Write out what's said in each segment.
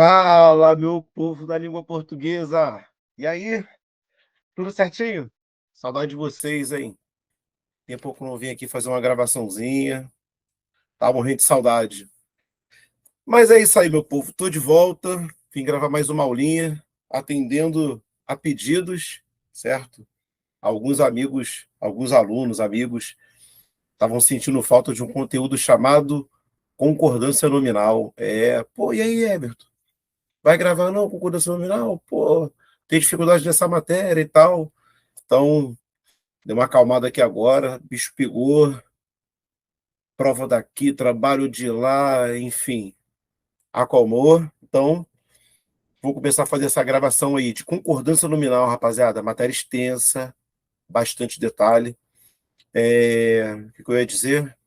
Fala, meu povo da língua portuguesa! E aí, tudo certinho? Saudade de vocês, hein? Tempo que eu não vim aqui fazer uma gravaçãozinha. Tá morrendo de saudade. Mas é isso aí, meu povo. Tô de volta. Vim gravar mais uma aulinha, atendendo a pedidos, certo? Alguns amigos, alguns alunos, amigos, estavam sentindo falta de um conteúdo chamado concordância nominal. Pô, e aí, Everton? Vai gravar não, concordância nominal? Pô, tem dificuldade nessa matéria e tal. Então, deu uma acalmada aqui agora, bicho pegou, prova daqui, trabalho de lá, enfim, acalmou. Então, vou começar a fazer essa gravação aí de concordância nominal, rapaziada. Matéria extensa, bastante detalhe. O que eu ia dizer?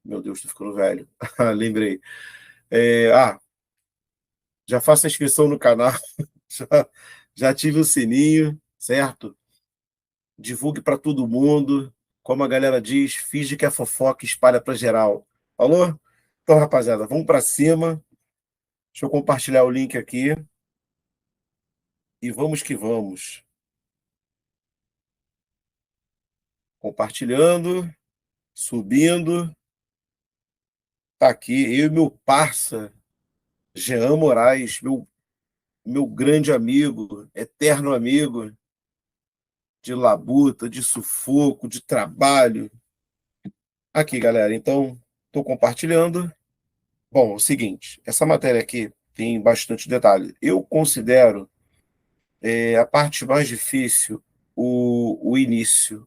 Meu Deus, tô ficando velho. Lembrei. Já faço a inscrição no canal, já, já ative o sininho, certo? Divulgue para todo mundo. Como a galera diz, finge que é fofoca e espalha para geral. Falou? Então, rapaziada, vamos para cima. Deixa eu compartilhar o link aqui e vamos que vamos. Compartilhando, subindo. Tá aqui, eu e meu parça, Jean Moraes, meu grande amigo, eterno amigo, de labuta, de sufoco, de trabalho. Aqui, galera, então, estou compartilhando. Bom, é o seguinte, essa matéria aqui tem bastante detalhe. Eu considero a parte mais difícil o início,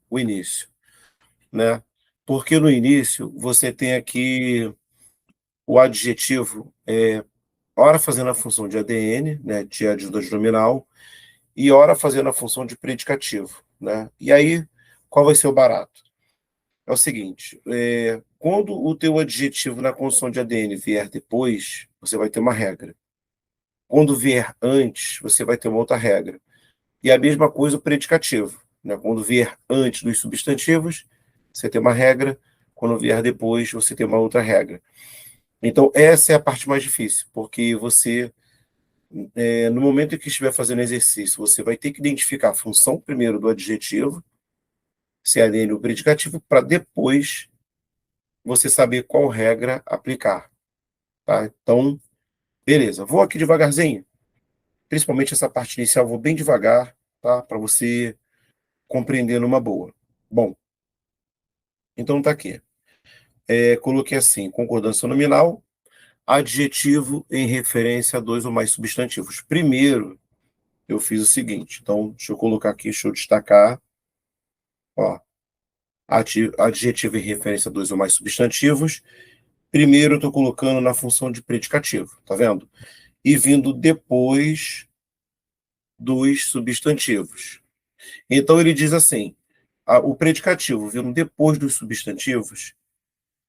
né? Porque no início você tem aqui o adjetivo, ora fazendo a função de ADN, né, de adjunto nominal, e ora fazendo a função de predicativo, né? E aí, qual vai ser o barato? É o seguinte, quando o teu adjetivo na construção de ADN vier depois, você vai ter uma regra. Quando vier antes, você vai ter uma outra regra. E a mesma coisa o predicativo, né? Quando vier antes dos substantivos, você tem uma regra, quando vier depois, você tem uma outra regra. Então, essa é a parte mais difícil, porque você, no momento em que estiver fazendo exercício, você vai ter que identificar a função primeiro do adjetivo, se é nele o predicativo, para depois você saber qual regra aplicar, tá? Então, beleza. Vou aqui devagarzinho, principalmente essa parte inicial, vou bem devagar, tá? Para você compreender numa boa. Bom, então tá aqui. Coloquei assim, concordância nominal, adjetivo em referência a dois ou mais substantivos. Primeiro, eu fiz o seguinte, então, deixa eu colocar aqui, deixa eu destacar, ó, adjetivo em referência a dois ou mais substantivos. Primeiro, eu estou colocando na função de predicativo, tá vendo? E vindo depois dos substantivos. Então, ele diz assim, o predicativo vindo depois dos substantivos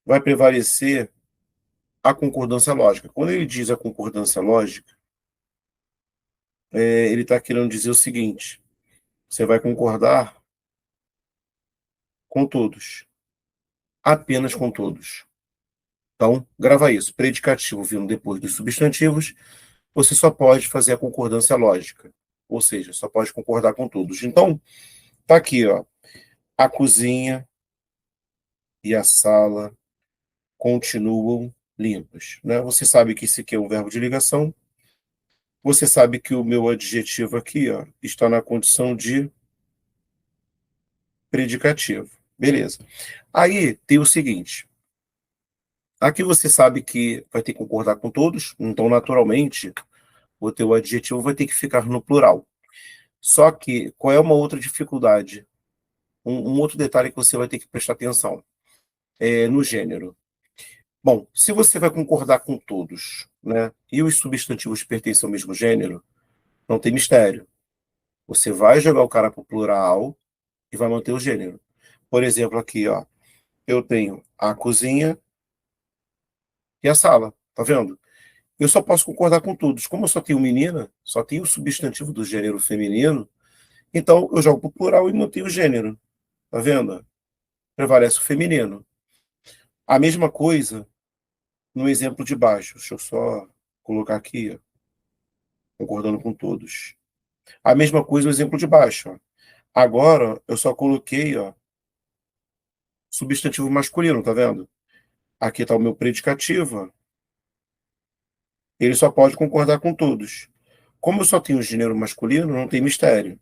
vai prevalecer a concordância lógica. Quando ele diz a concordância lógica, ele está querendo dizer o seguinte: você vai concordar com todos, apenas com todos. Então, grava isso. Predicativo vindo depois dos substantivos, você só pode fazer a concordância lógica, ou seja, só pode concordar com todos. Então, tá aqui, ó, a cozinha e a sala continuam limpas, né? Você sabe que isso aqui é um verbo de ligação. Você sabe que o meu adjetivo aqui, ó, está na condição de predicativo. Beleza. Aí tem o seguinte: aqui você sabe que vai ter que concordar com todos, então, naturalmente, o teu adjetivo vai ter que ficar no plural. Só que, qual é uma outra dificuldade? Um outro detalhe que você vai ter que prestar atenção é no gênero. Bom, se você vai concordar com todos, né, e os substantivos pertencem ao mesmo gênero, não tem mistério. Você vai jogar o cara para o plural e vai manter o gênero. Por exemplo, aqui, ó, eu tenho a cozinha e a sala, tá vendo? Eu só posso concordar com todos. Como eu só tenho menina, só tenho o substantivo do gênero feminino, então eu jogo para o plural e mantenho o gênero, tá vendo? Prevalece o feminino. A mesma coisa no exemplo de baixo. Deixa eu só colocar aqui, ó. concordando com todos. A mesma coisa o exemplo de baixo, ó. Agora, eu só coloquei, ó, substantivo masculino, tá vendo? Aqui está o meu predicativo, ó. Ele só pode concordar com todos. Como eu só tenho o gênero masculino, não tem mistério.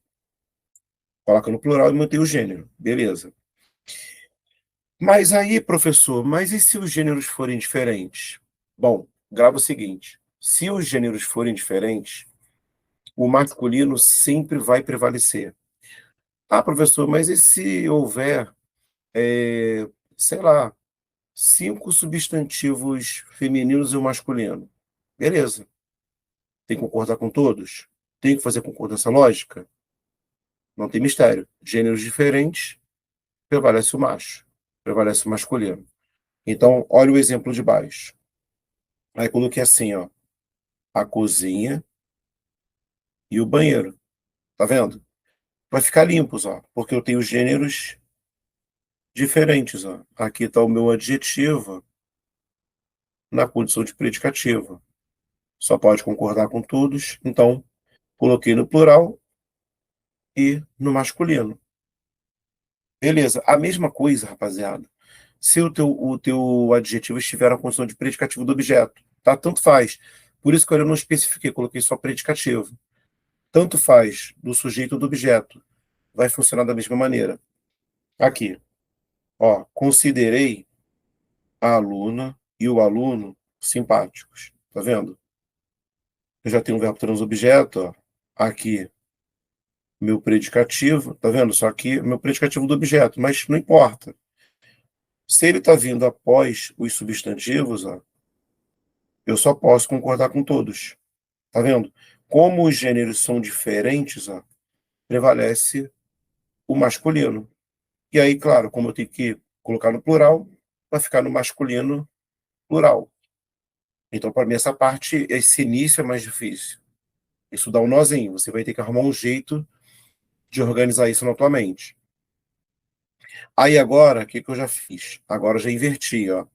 Coloca no plural e mantém o gênero. Beleza. Mas aí, professor, mas e se os gêneros forem diferentes? Bom, grava o seguinte: se os gêneros forem diferentes, o masculino sempre vai prevalecer. Ah, professor, mas e se houver, é, sei lá, 5 substantivos femininos e um masculino? Beleza. Tem que concordar com todos? Tem que fazer concordância lógica? Não tem mistério. Gêneros diferentes, prevalece o macho, prevalece o masculino. Então, olha o exemplo de baixo. Aí coloquei assim, ó, a cozinha e o banheiro. Tá vendo? Vai ficar limpos, ó, porque eu tenho gêneros diferentes, ó. Aqui está o meu adjetivo na condição de predicativo. Só pode concordar com todos, então coloquei no plural e no masculino. Beleza. A mesma coisa, rapaziada. Se o teu adjetivo estiver na condição de predicativo do objeto, tá? Tanto faz. Por isso que eu não especifiquei, coloquei só predicativo. Tanto faz do sujeito ou do objeto. Vai funcionar da mesma maneira. Aqui, ó, considerei a aluna e o aluno simpáticos. Tá vendo? Eu já tenho um verbo transobjeto, ó. Aqui, meu predicativo, tá vendo? Só que meu predicativo do objeto, mas não importa. Se ele está vindo após os substantivos, ó, eu só posso concordar com todos. Tá vendo? Como os gêneros são diferentes, ó, prevalece o masculino. E aí, claro, como eu tenho que colocar no plural, vai ficar no masculino plural. Então, para mim, essa parte, esse início é mais difícil. Isso dá um nozinho. Você vai ter que arrumar um jeito de organizar isso na tua mente. Aí agora, o que que eu já fiz? Agora eu já inverti, ó.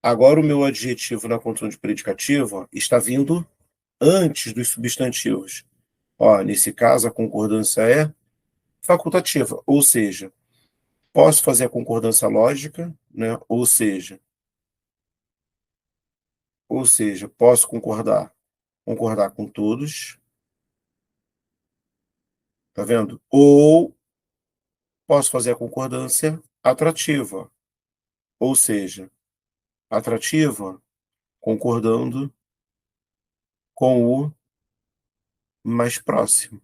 Agora o meu adjetivo na condição de predicativo, ó, está vindo antes dos substantivos. Ó, nesse caso, a concordância é facultativa, ou seja, posso fazer a concordância lógica, né? Ou seja, posso concordar com todos, tá vendo? Ou posso fazer a concordância atrativa, ou seja, atrativa concordando com o mais próximo.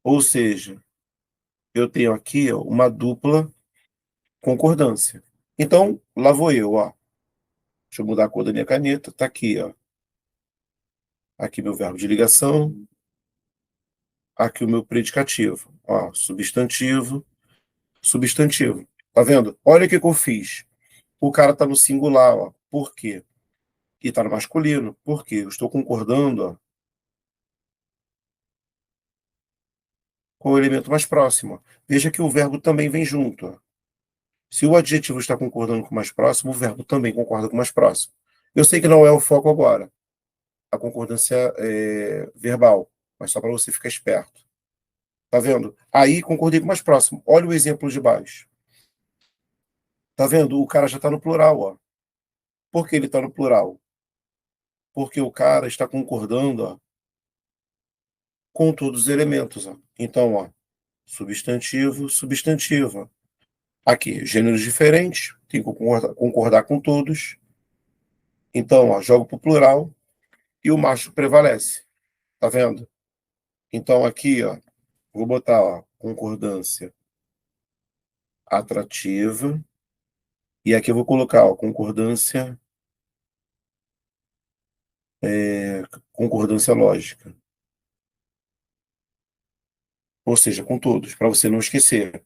Ou seja, eu tenho aqui ó, uma dupla concordância. Então, lá vou eu, ó. Deixa eu mudar a cor da minha caneta, tá aqui, ó. Aqui meu verbo de ligação, aqui o meu predicativo, ó, substantivo, substantivo. Tá vendo? Olha o que que eu fiz. O cara tá no singular, ó. Por quê? E tá no masculino. Por quê? Eu estou concordando, ó, com o elemento mais próximo. Ó. Veja que o verbo também vem junto, ó. Se o adjetivo está concordando com o mais próximo, o verbo também concorda com o mais próximo. Eu sei que não é o foco agora, a concordância verbal, mas só para você ficar esperto. Tá vendo? Aí concordei com o mais próximo. Olha o exemplo de baixo. Tá vendo? O cara já está no plural, ó. Por que ele está no plural? Porque o cara está concordando, ó, com todos os elementos, ó. Então, ó, substantivo, substantivo. Aqui, gêneros diferentes, tem que concordar com todos. Então, ó, jogo para o plural e o macho prevalece. Tá vendo? Então, aqui, ó, vou botar, ó, concordância atrativa. E aqui eu vou colocar, ó, concordância lógica. Ou seja, com todos, para você não esquecer.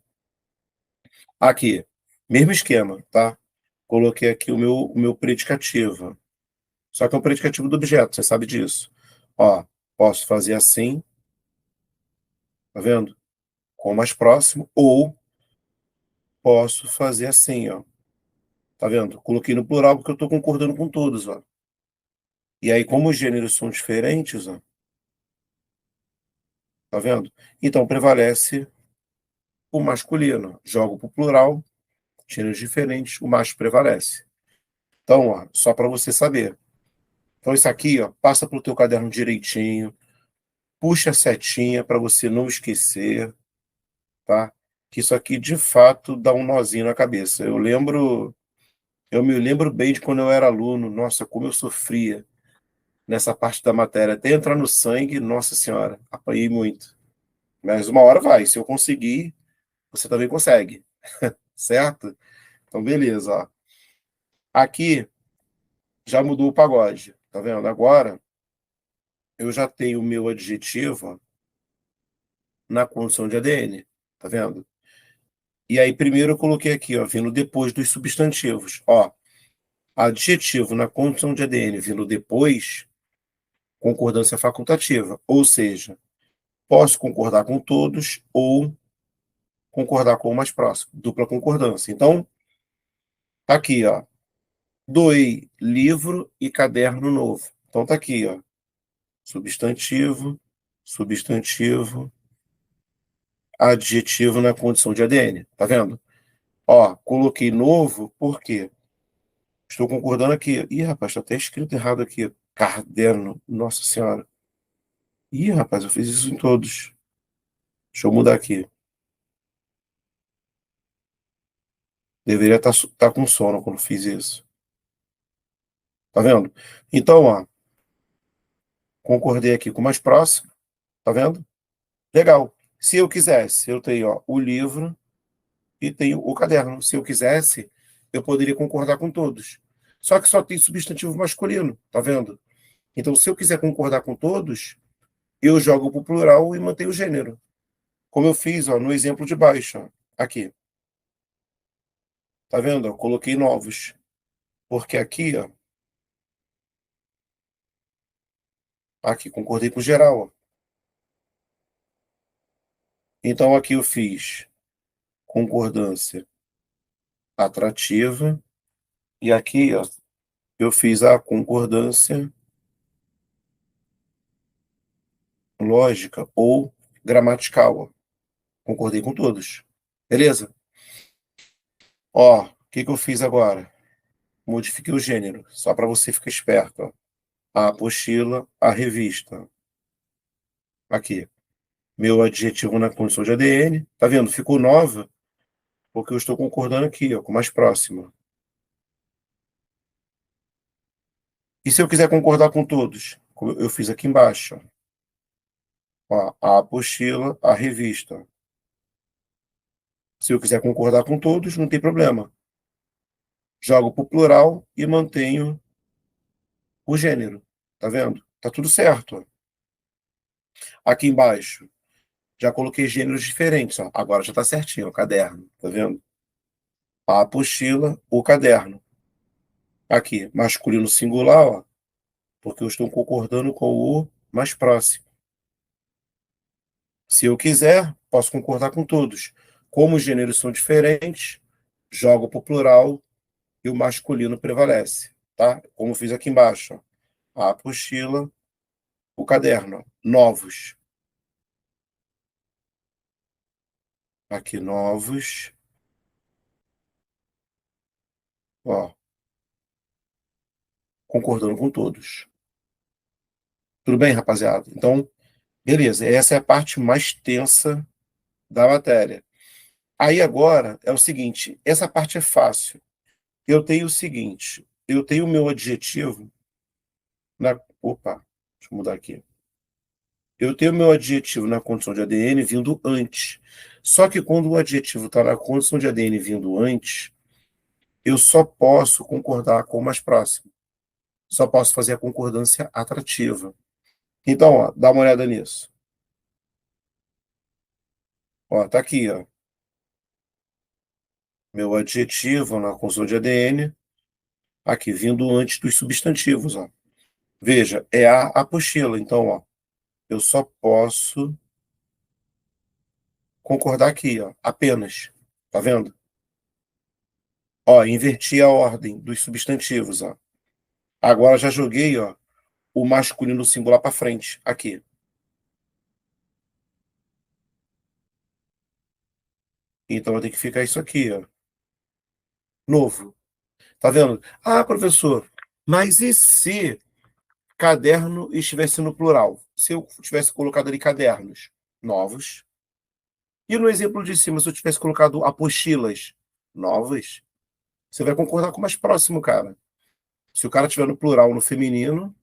Aqui, mesmo esquema, tá? Coloquei aqui o meu predicativo. Só que é um predicativo do objeto, você sabe disso. Ó, posso fazer assim, tá vendo? Com o mais próximo, ou posso fazer assim, ó. Tá vendo? Coloquei no plural porque eu estou concordando com todos, ó. E aí, como os gêneros são diferentes, ó, tá vendo? Então prevalece o masculino. Jogo para o plural, gêneros diferentes, o macho prevalece. Então, ó, só para você saber. Então, isso aqui, ó, passa para o teu caderno direitinho, puxa a setinha para você não esquecer, tá? Que isso aqui, de fato, dá um nozinho na cabeça. Eu me lembro bem de quando eu era aluno, nossa, como eu sofria nessa parte da matéria. Até entrar no sangue, nossa senhora, apanhei muito. Mas uma hora vai, se eu conseguir, você também consegue, certo? Então, beleza, ó. Aqui já mudou o pagode, tá vendo? Agora eu já tenho o meu adjetivo ó, na condição de ADN, tá vendo? E aí primeiro eu coloquei aqui, ó, vindo depois dos substantivos. Ó, adjetivo na condição de ADN vindo depois, concordância facultativa. Ou seja, posso concordar com todos ou concordar com o mais próximo, dupla concordância. Então, tá aqui, ó, doei livro e caderno novo. Então tá aqui, ó, substantivo, substantivo, adjetivo na condição de ADN. Tá vendo? Ó, coloquei novo porque estou concordando aqui. Ih, rapaz, está até escrito errado aqui. Caderno. Nossa Senhora. Ih, rapaz, eu fiz isso em todos. Deixa eu mudar aqui. Deveria estar com sono quando fiz isso. Tá vendo? Então, ó, concordei aqui com o mais próximo. Tá vendo? Legal. Se eu quisesse, eu tenho, ó, o livro e tenho o caderno. Se eu quisesse, eu poderia concordar com todos. Só que só tem substantivo masculino, tá vendo? Então, se eu quiser concordar com todos, eu jogo para o plural e mantenho o gênero. Como eu fiz ó, no exemplo de baixo. Ó. Aqui. Tá vendo? Eu coloquei novos. Porque aqui, ó. Aqui, concordei com geral. Ó. Então, aqui eu fiz concordância atrativa. E aqui, ó, eu fiz a concordância lógica ou gramatical. Ó. Concordei com todos. Beleza? Ó, o que eu fiz agora? Modifiquei o gênero, só para você ficar esperto. Ó. A apostila, a revista. Aqui. Meu adjetivo na condição de ADN. Tá vendo? Ficou nova, porque eu estou concordando aqui, ó, com o mais próximo. E se eu quiser concordar com todos? Como eu fiz aqui embaixo. Ó, a apostila, a revista. Se eu quiser concordar com todos, não tem problema. Jogo para o plural e mantenho o gênero. Tá vendo? Tá tudo certo. Ó. Aqui embaixo, já coloquei gêneros diferentes. Ó. Agora já está certinho, o caderno. Tá vendo? A apostila, o caderno. Aqui, masculino singular, ó, porque eu estou concordando com o mais próximo. Se eu quiser, posso concordar com todos. Como os gêneros são diferentes, jogo para o plural e o masculino prevalece. Tá? Como fiz aqui embaixo. Ó. A apostila, o caderno. Ó. Novos. Aqui, novos. Ó, concordando com todos. Tudo bem, rapaziada? Então, beleza. Essa é a parte mais tensa da matéria. Aí agora é o seguinte, essa parte é fácil. Eu tenho o seguinte, eu tenho o meu adjetivo na... Opa, deixa eu mudar aqui. Eu tenho o meu adjetivo na condição de ADN vindo antes. Só que quando o adjetivo está na condição de ADN vindo antes, eu só posso concordar com o mais próximo. Só posso fazer a concordância atrativa. Então, ó, dá uma olhada nisso. Ó, tá aqui, ó. Meu adjetivo na condição de ADN, aqui, vindo antes dos substantivos, ó. Veja, é a apostila. Então, ó, eu só posso concordar aqui, ó, apenas. Tá vendo? Ó, inverti a ordem dos substantivos, ó. Agora já joguei, ó, o masculino singular para frente, aqui. Então vai ter que ficar isso aqui, ó. Novo. Tá vendo? Ah, professor, mas e se caderno estivesse no plural? Se eu tivesse colocado ali cadernos novos. E no exemplo de cima, se eu tivesse colocado apostilas novas, você vai concordar com o mais próximo, cara. Se o cara tiver no plural no feminino,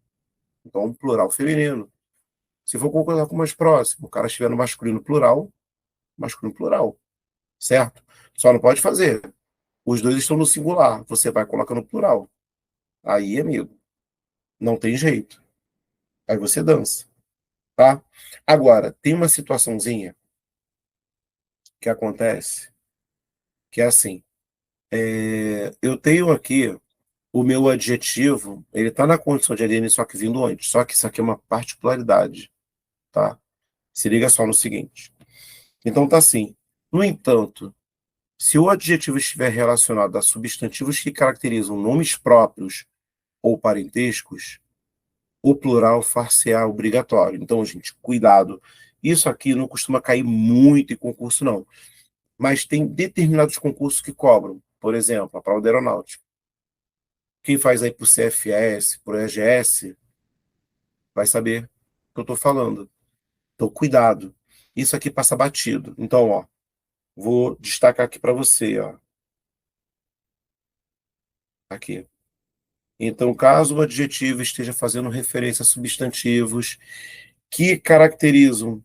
então plural feminino. Se for concordar com o mais próximo, o cara estiver no masculino plural, certo? Só não pode fazer. Os dois estão no singular, você vai colocar no plural. Aí, amigo, não tem jeito. Aí você dança, tá? Agora, tem uma situaçãozinha que acontece, que é assim, eu tenho aqui o meu adjetivo, ele está na condição de ADN, só que vindo antes. Só que isso aqui é uma particularidade, tá? Se liga só no seguinte. Então tá assim. No entanto, se o adjetivo estiver relacionado a substantivos que caracterizam nomes próprios ou parentescos, o plural far-se-á obrigatório. Então, gente, cuidado. Isso aqui não costuma cair muito em concurso, não. Mas tem determinados concursos que cobram. Por exemplo, a prova da aeronáutica. Quem faz aí por CFS, por EGS, vai saber o que eu estou falando. Então, cuidado. Isso aqui passa batido. Então, ó, vou destacar aqui para você, ó. Aqui. Então, caso o adjetivo esteja fazendo referência a substantivos que caracterizam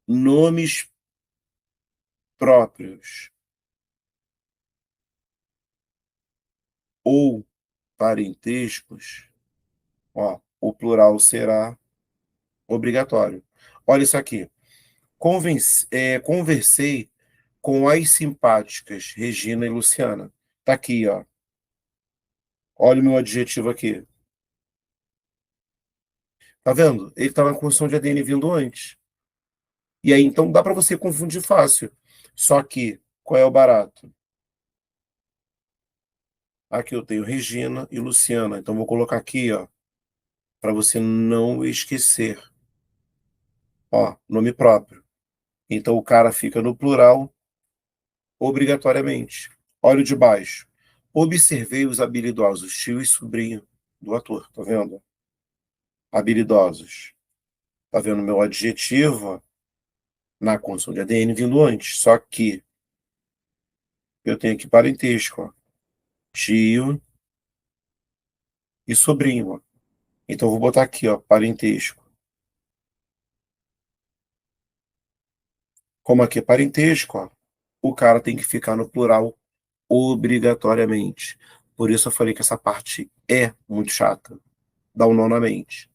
nomes próprios ou parentescos, ó, o plural será obrigatório. Olha isso aqui. Conversei com as simpáticas Regina e Luciana. Tá aqui, ó. Olha o meu adjetivo aqui. Tá vendo? Ele tá na construção de ADN vindo antes. E aí, então, dá para você confundir fácil. Só que, qual é o barato? Aqui eu tenho Regina e Luciana. Então, vou colocar aqui, ó, para você não esquecer. Ó, nome próprio. Então, o cara fica no plural obrigatoriamente. Olha o de baixo. Observei os habilidosos, tio e sobrinho do ator. Tá vendo? Habilidosos. Tá vendo meu adjetivo na construção de ADN vindo antes. Só que eu tenho aqui parentesco, ó. Tio e sobrinho, ó. Então eu vou botar aqui, ó, parentesco. Como aqui é parentesco, ó, o cara tem que ficar no plural obrigatoriamente. Por isso eu falei que essa parte é muito chata. Dá um nó na mente.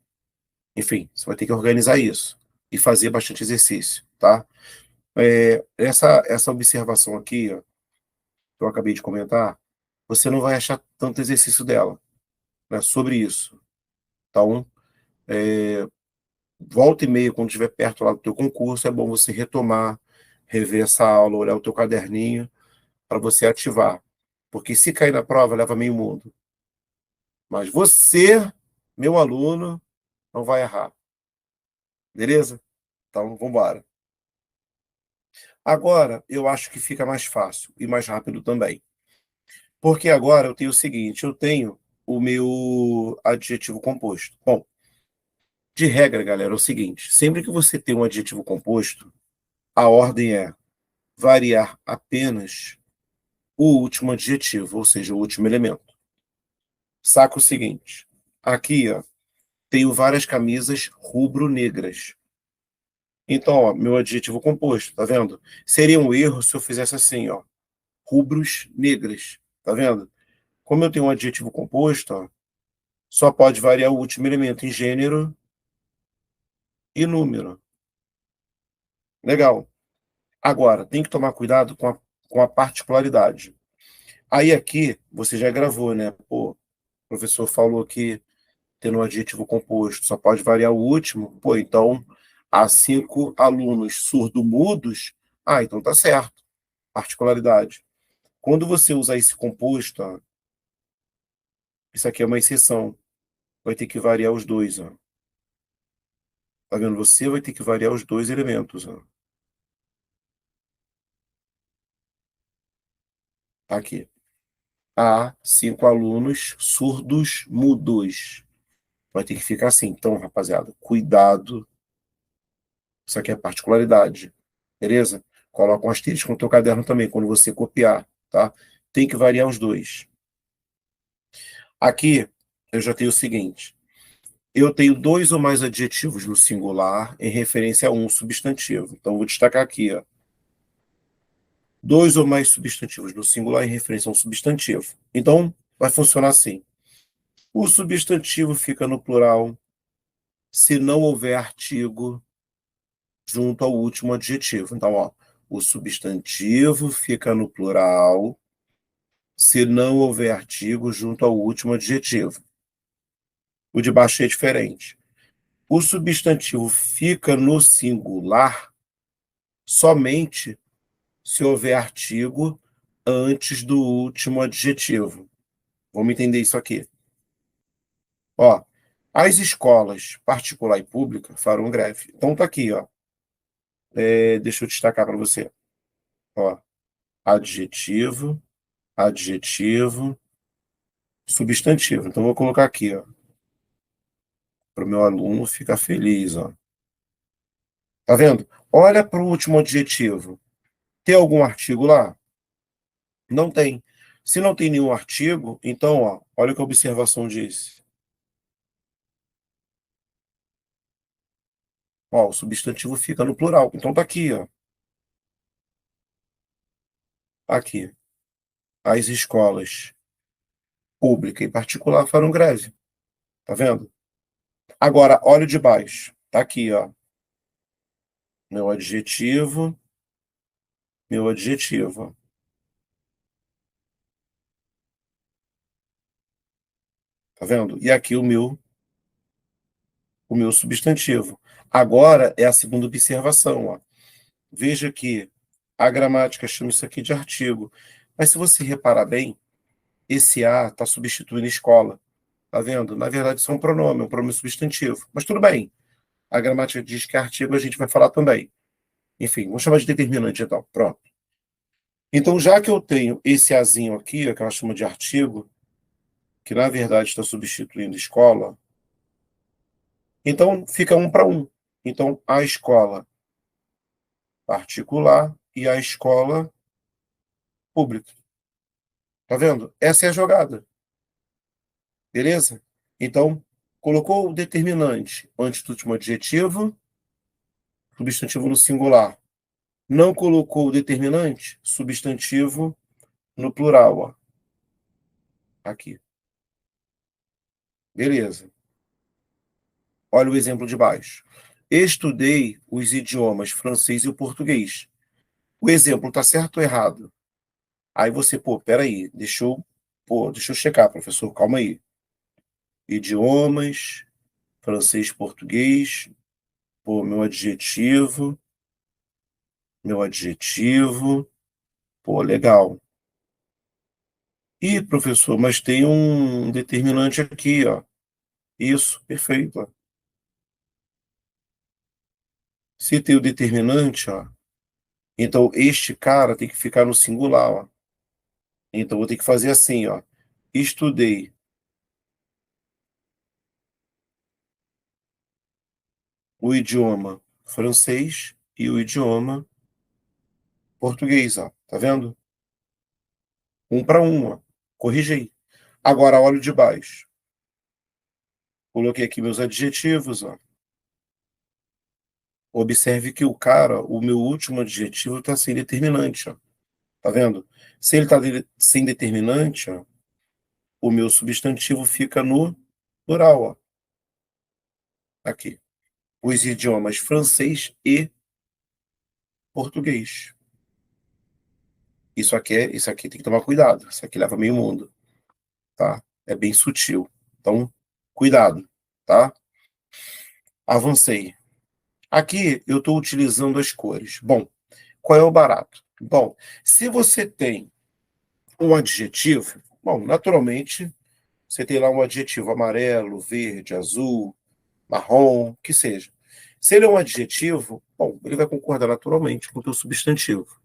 Enfim, você vai ter que organizar isso e fazer bastante exercício, tá? Essa observação aqui, ó, que eu acabei de comentar, você não vai achar tanto exercício dela, né, sobre isso. Então, volta e meia, quando estiver perto lá do teu concurso, é bom você retomar, rever essa aula, olhar o teu caderninho para você ativar. Porque se cair na prova, leva meio mundo. Mas você, meu aluno, não vai errar. Beleza? Então, vamos embora. Agora, eu acho que fica mais fácil e mais rápido também. Porque agora eu tenho o seguinte, eu tenho o meu adjetivo composto. Bom, de regra, galera, é o seguinte, sempre que você tem um adjetivo composto, a ordem é variar apenas o último adjetivo, ou seja, o último elemento. Saca o seguinte, aqui, ó, tenho várias camisas rubro-negras. Então, ó, meu adjetivo composto, tá vendo? Seria um erro se eu fizesse assim, ó, rubros negras, tá vendo? Como eu tenho um adjetivo composto, ó, só pode variar o último elemento em gênero e número. Legal. Agora, tem que tomar cuidado com a particularidade. Aí aqui, você já gravou, né? Pô, o professor falou que tendo um adjetivo composto só pode variar o último. Pô, então, há 5 alunos surdo-mudos. Ah, então tá certo. Particularidade. Quando você usar esse composto, ó, isso aqui é uma exceção. Vai ter que variar os dois, ó. Tá vendo? Você vai ter que variar os dois elementos, ó. Aqui. Há 5 alunos surdos mudos. Vai ter que ficar assim. Então, rapaziada, cuidado. Isso aqui é particularidade. Beleza? Coloca um asterisco no teu caderno também, quando você copiar, tá? Tem que variar os dois. Aqui, eu já tenho o seguinte. Eu tenho dois ou mais adjetivos no singular em referência a um substantivo. Então, vou destacar aqui, ó. Dois ou mais substantivos no singular em referência a um substantivo. Então, vai funcionar assim. O substantivo fica no plural se não houver artigo junto ao último adjetivo. Então, ó, o substantivo fica no plural se não houver artigo junto ao último adjetivo. O de baixo é diferente. O substantivo fica no singular somente se houver artigo antes do último adjetivo. Vamos entender isso aqui. Ó, as escolas particular e pública farão greve. Então tá aqui, ó. Deixa eu destacar para você. Ó, adjetivo, adjetivo, substantivo. Então vou colocar aqui, ó, para o meu aluno ficar feliz, ó. Tá vendo? Olha para o último adjetivo. Tem algum artigo lá? Não tem. Se não tem nenhum artigo, então, ó, olha o que a observação diz. Ó, o substantivo fica no plural. Então tá aqui, ó. Aqui. As escolas pública e particular farão greve. Tá vendo? Agora, olha o de baixo. Tá aqui, ó. Meu adjetivo, meu adjetivo. Tá vendo? E aqui o meu substantivo. Agora é a segunda observação, ó. Veja que a gramática chama isso aqui de artigo. Mas se você reparar bem, esse a está substituindo escola. Tá vendo? Na verdade, isso é um pronome substantivo. Mas tudo bem. A gramática diz que é artigo, a gente vai falar também. Enfim, vamos chamar de determinante então. Pronto. Então, já que eu tenho esse azinho aqui, que ela chama de artigo, que na verdade está substituindo escola, então fica um para um. Então, a escola particular e a escola pública. Tá vendo? Essa é a jogada. Beleza? Então, colocou o determinante antes do último adjetivo, substantivo no singular. Não colocou o determinante, substantivo no plural, ó. Aqui. Beleza. Olha o exemplo de baixo. Estudei os idiomas francês e o português. O exemplo está certo ou errado? Aí você, peraí, deixa eu checar, professor, calma aí. Idiomas, francês, português, meu adjetivo, legal. Ih, professor, mas tem um determinante aqui, ó. Isso, perfeito, ó. Se tem o determinante, ó, então este cara tem que ficar no singular, ó. Então vou ter que fazer assim, ó. Estudei o idioma francês e o idioma português, ó. Tá vendo? Um para um, ó. Corrigi. Agora olha o de baixo. Coloquei aqui meus adjetivos, ó. Observe que o meu último adjetivo está sem determinante, ó. Tá vendo? Se ele está sem determinante, ó, o meu substantivo fica no plural, ó. Aqui. Os idiomas francês e português. Isso aqui tem que tomar cuidado. Isso aqui leva meio mundo, tá? É bem sutil. Então, cuidado, tá? Avancei. Aqui eu estou utilizando as cores. Bom, qual é o barato? Bom, se você tem um adjetivo, bom, naturalmente, você tem lá um adjetivo amarelo, verde, azul, marrom, que seja. Se ele é um adjetivo, bom, ele vai concordar naturalmente com o teu substantivo.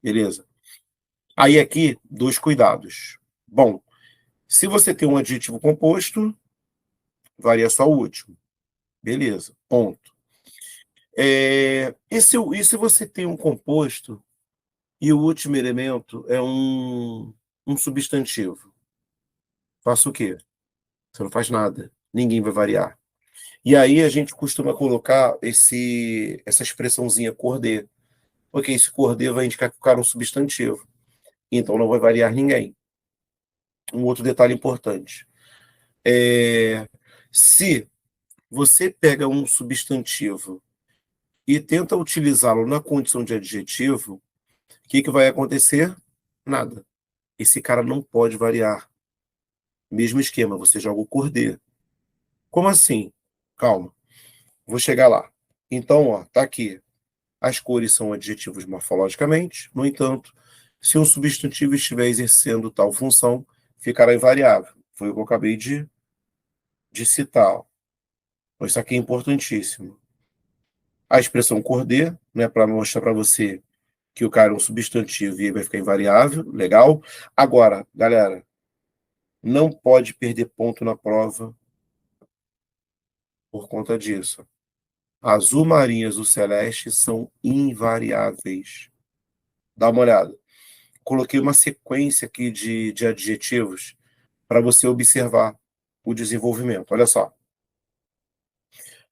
Beleza? Aí aqui, dois cuidados. Bom, se você tem um adjetivo composto, varia só o último. Beleza, ponto. E se você tem um composto e o último elemento é um substantivo? Faça o quê? Você não faz nada. Ninguém vai variar. E aí a gente costuma colocar essa expressãozinha cordê, porque esse cordê vai indicar que o cara é um substantivo. Então não vai variar ninguém. Um outro detalhe importante. Se você pega um substantivo e tenta utilizá-lo na condição de adjetivo, o que vai acontecer? Nada. Esse cara não pode variar. Mesmo esquema, você joga o cordê. Como assim? Calma, vou chegar lá. Então, ó, tá aqui. As cores são adjetivos morfologicamente, no entanto, se um substantivo estiver exercendo tal função, ficará invariável. Foi o que eu acabei de citar. Ó. Isso aqui é importantíssimo. A expressão cordê, né, para mostrar para você que o cara é um substantivo e vai ficar invariável, legal. Agora, galera, não pode perder ponto na prova por conta disso. Azul marinho e azul celeste são invariáveis. Dá uma olhada. Coloquei uma sequência aqui de adjetivos para você observar o desenvolvimento. Olha só.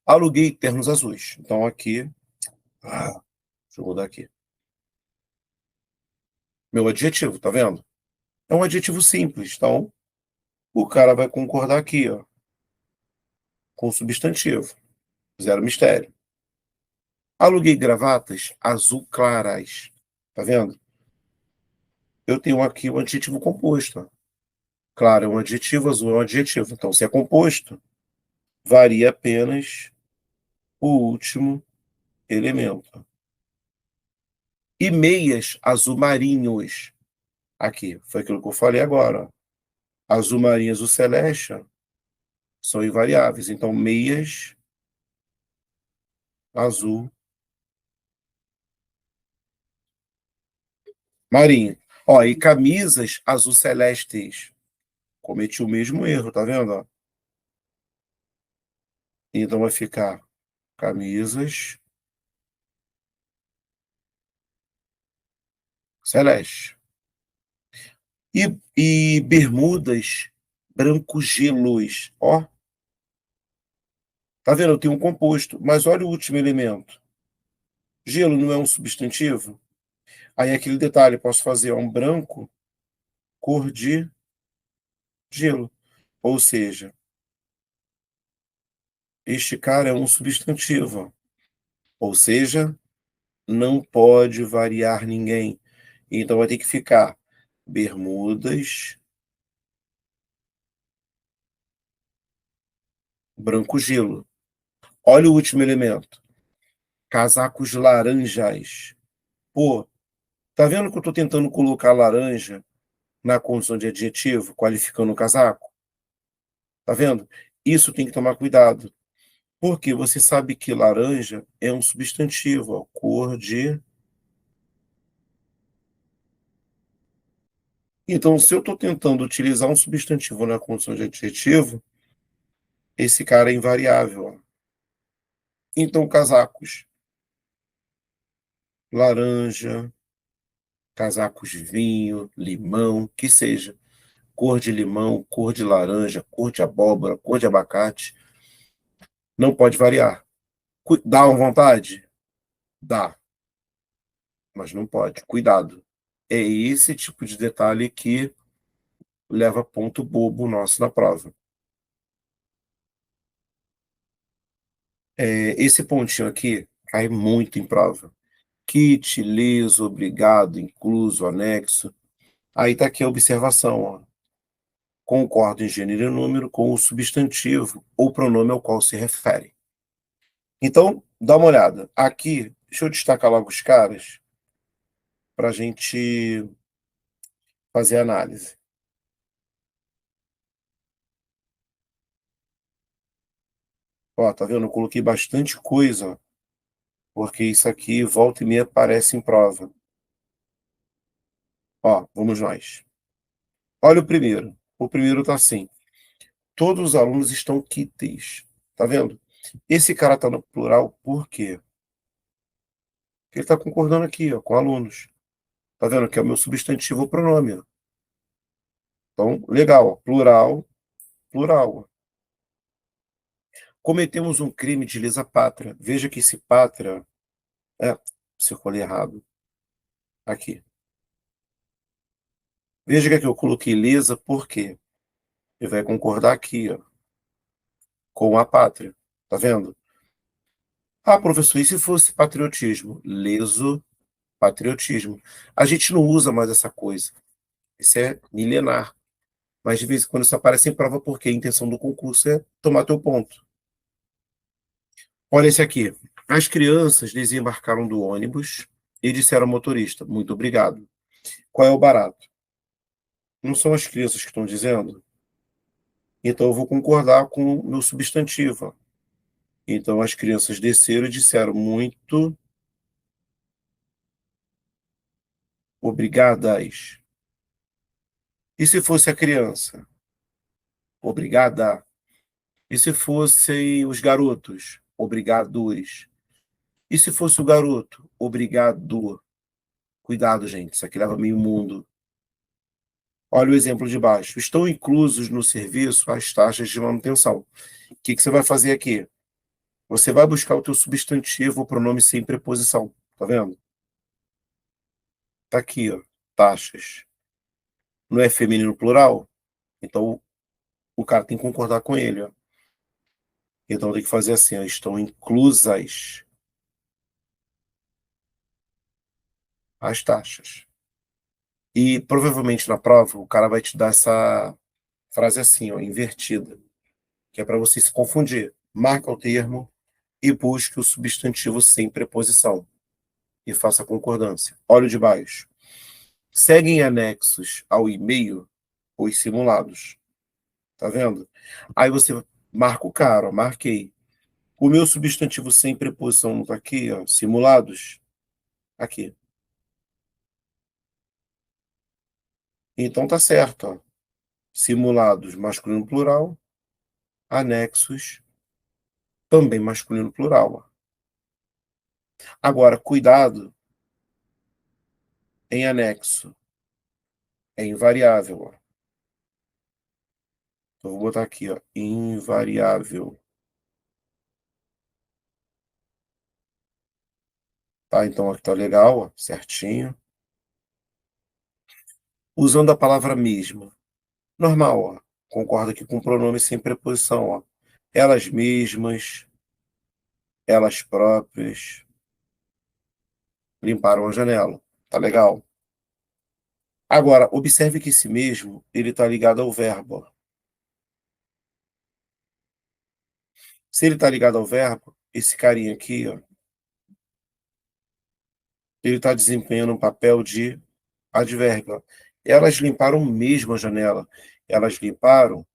Aluguei ternos azuis. Então, aqui. Deixa eu mudar aqui. Meu adjetivo, tá vendo? É um adjetivo simples. Então, o cara vai concordar aqui, ó, com o substantivo. Zero mistério. Aluguei gravatas azul claras. Tá vendo? Eu tenho aqui um adjetivo composto. Ó. Claro, é um adjetivo, azul é um adjetivo. Então, se é composto, varia apenas o último elemento. E meias azul marinhos. Aqui, foi aquilo que eu falei agora. Ó. Azul marinho e azul celeste ó, são invariáveis. Então, meias azul marinho. Ó, e camisas azul celestes. Cometi o mesmo erro, tá vendo? Ó? Então vai ficar camisas celeste. E bermudas branco gelos. Ó, tá vendo? Eu tenho um composto, mas olha o último elemento. Gelo não é um substantivo? Aí aquele detalhe, posso fazer um branco cor de gelo. Ou seja, este cara é um substantivo. Ou seja, não pode variar ninguém. Então vai ter que ficar bermudas branco gelo. Olha o último elemento. Casacos laranjas. Pô, tá vendo que eu tô tentando colocar laranja na condição de adjetivo, qualificando o casaco? Tá vendo? Isso tem que tomar cuidado. Porque você sabe que laranja é um substantivo, ó, cor de. Então, se eu estou tentando utilizar um substantivo na condição de adjetivo, esse cara é invariável. Ó. Então, casacos laranja, casacos de vinho, limão, que seja. Cor de limão, cor de laranja, cor de abóbora, cor de abacate. Não pode variar. Dá uma vontade? Dá, mas não pode. Cuidado. É esse tipo de detalhe que leva ponto bobo nosso na prova. Esse pontinho aqui cai muito em prova. Kit, liso, obrigado, incluso, anexo. Aí tá aqui a observação, ó. Concordo em gênero e número com o substantivo ou pronome ao qual se refere. Então, dá uma olhada. Aqui, deixa eu destacar logo os caras para a gente fazer a análise. Ó, tá vendo? Eu coloquei bastante coisa, porque isso aqui, volta e meia, aparece em prova. Ó, vamos nós. Olha o primeiro. O primeiro tá assim: todos os alunos estão quites. Tá vendo? Esse cara tá no plural por quê? Porque ele tá concordando aqui, ó, com alunos. Tá vendo que é o meu substantivo ou pronome, ó. Então, legal, ó, plural, plural, ó. Cometemos um crime de lesa pátria. Veja que esse pátria é, circulei errado. Aqui. Veja que aqui eu coloquei lesa, por quê? Ele vai concordar aqui, ó, com a pátria. Tá vendo? Ah, professor, e se fosse patriotismo? Leso, patriotismo. A gente não usa mais essa coisa. Isso é milenar. Mas de vez em quando isso aparece em prova porque a intenção do concurso é tomar teu ponto. Olha esse aqui. As crianças desembarcaram do ônibus e disseram ao motorista: muito obrigado. Qual é o barato? Não são as crianças que estão dizendo? Então eu vou concordar com o meu substantivo. Então as crianças desceram e disseram: muito obrigadas. E se fosse a criança? Obrigada. E se fossem os garotos? Obrigados. E se fosse o garoto? Obrigado. Cuidado, gente, isso aqui leva meio mundo. Olha o exemplo de baixo. Estão inclusos no serviço as taxas de manutenção. O que que você vai fazer aqui? Você vai buscar o teu substantivo ou pronome sem preposição. Tá vendo? Tá aqui, ó. Taxas. Não é feminino plural? Então o cara tem que concordar com ele, ó. Então tem que fazer assim, ó. Estão inclusas as taxas. E provavelmente na prova o cara vai te dar essa frase assim, ó, invertida, que é para você se confundir. Marca o termo e busque o substantivo sem preposição e faça a concordância. Olha o de baixo. Seguem anexos ao e-mail os simulados. Tá vendo? Aí você marca o cara, ó, marquei. O meu substantivo sem preposição não tá aqui, ó, simulados, aqui. Então tá certo, ó. Simulados masculino plural, anexos também masculino plural, ó. Agora, cuidado em anexo, é invariável, ó. Então, vou botar aqui, ó, invariável. Tá? Então aqui tá legal, ó, certinho. Usando a palavra mesma. Normal, ó. Concordo aqui com pronome sem preposição, ó. Elas mesmas, elas próprias, limparam a janela. Tá legal? Agora, observe que esse mesmo, ele tá ligado ao verbo, ó. Se ele tá ligado ao verbo, esse carinha aqui, ó, ele tá desempenhando um papel de advérbio, ó. Elas limparam mesmo a janela. Elas limparam